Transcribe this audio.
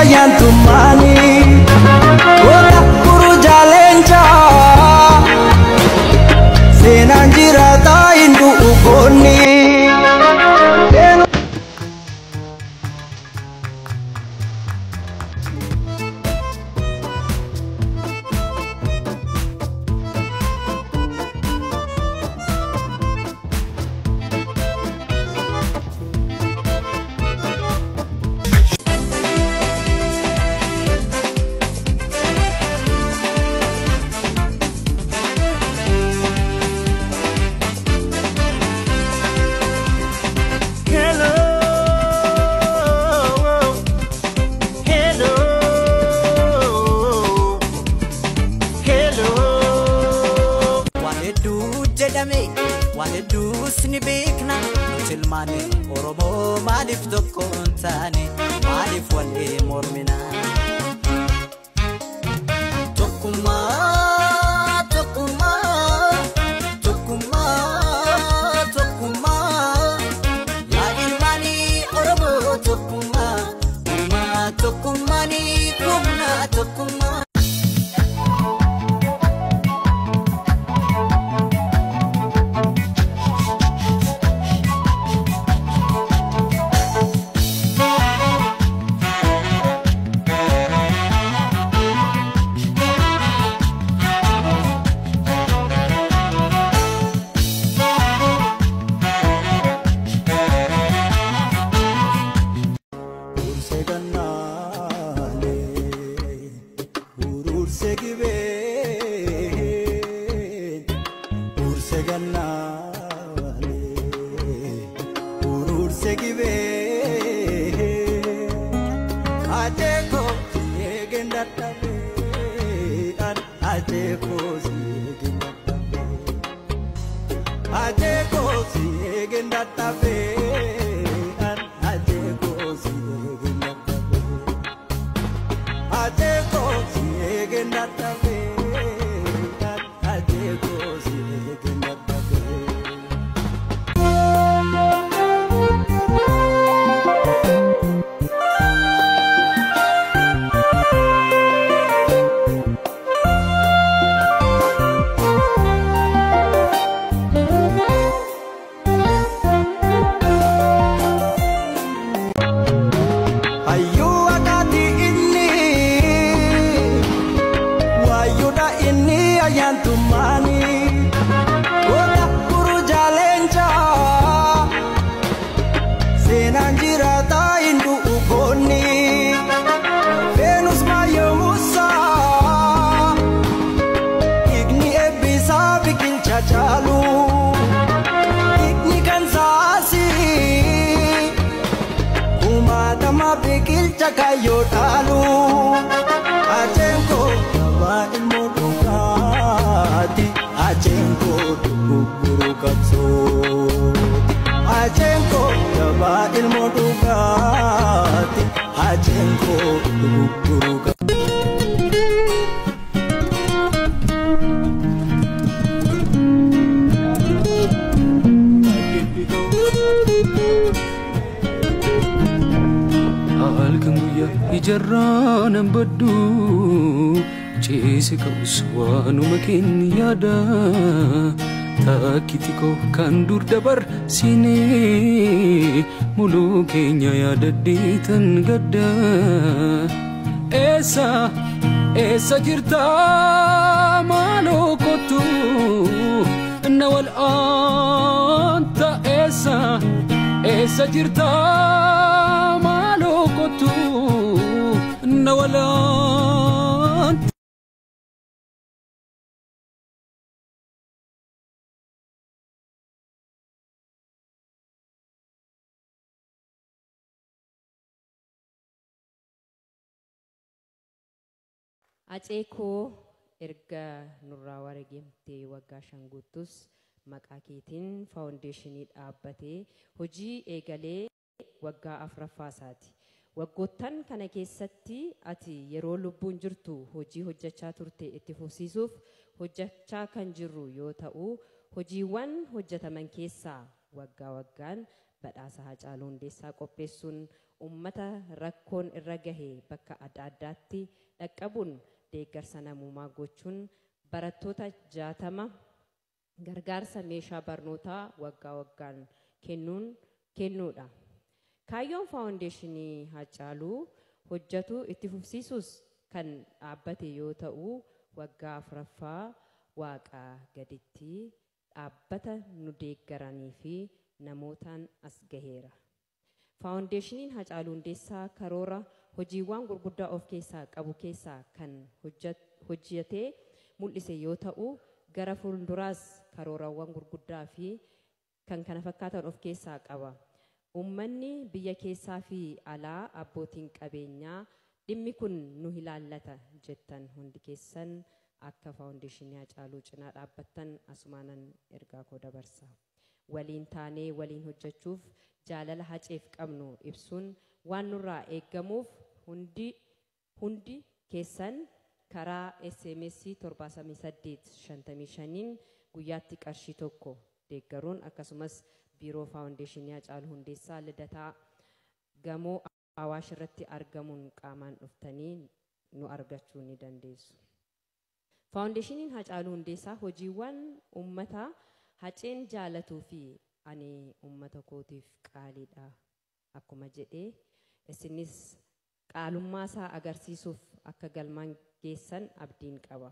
ayantumani ora kuru jalenja senanjira ta indu ugoni Snibikna no tilmani oromo malif dokuntani malif wali mormina tokuma tokuma tokuma tokuma la ilmani oromo tokuma kuma tokumani kumna tokuma Kayo talu ajenko ba ilmu dukati ajenko guru katso ajenko ba ilmu dukati ajenko guru katso Ijarran badu cese kau suanu makin yada takiti ko kandur dabar sini mulu kenya yada ditan gada esa jirta malo kotu nawal anta esa jirta malo kotu nawalan Aceekoo erga nurraa wareegamtee waggaa shan guutus maqaa keetiin faawundeeshinii dhaabbatee hojii eegalee waggaa afuraffaasaati. Waggoottan kana keessatti ati yeroo lubbuun jirtu hojii hojjechaa turte itti fufsiisuuf hojjechaa kan jirru yoo ta'u hojiiwwan hojjetaman keessaa waggaa waggaan badhaasa Haacaaluu Hundeessaa qopheessuun ummata rakkoon irra gahee bakka adda addaatti dhaqqabuun deeggarsa namummaa gochuun barattoota 60 gargaarsa meeshaa barnootaa waggaa waggaan kennuudha. Kaayyoon faawundeeshinii Haacaaluu hojjetu itti fufsiisuus kan dhaabbate yoo ta'u waggaa 4ffaa waaqaa gaditti dhaabbata nu deeggaranii fi namootaan as gaheera. Faawundeeshiniin Haacaaluu Hundeessaa karoora hojiiwwan gurguddaa of keessaa qabu keessaa kan hojjetee mul'ise yoo ta'u gara fuulduraas karoorawwan gurguddaa fi kan kana fakkaatan of keessaa qaba. Uummanni biyya keessaa fi alaa abbootiin qabeenyaa dhimmi kun nu ilaallata jettan hundi keessan akka faawundeeshinii Haacaaluu cinaa dhaabbattan asumaanan ergaa koo dabarsa. Waliin taanee waliin hojjechuuf jaalala Haaceef qabnu ibsuun waan nurraa eeggamuuf hundi keessan karaa SMS 7855 guyyaatti qarshii tokko deeggaruun akkasumas biiroo faawundeeshinii Haacaaluu Hundeessaa Lidataa gamoo Awaash irratti argamuun qaamaan dhuftanii nu argachuu ni dandeessu. Faawundeeshiniin Haacaaluu Hundeessaa hojiiwwan ummata Haaceen jaalatuu fi ani ummata kootiif qaaliidha akkuma jedhee isinis qaalummaa isaa agarsiisuuf akka galmaan geessan abdiin qaba.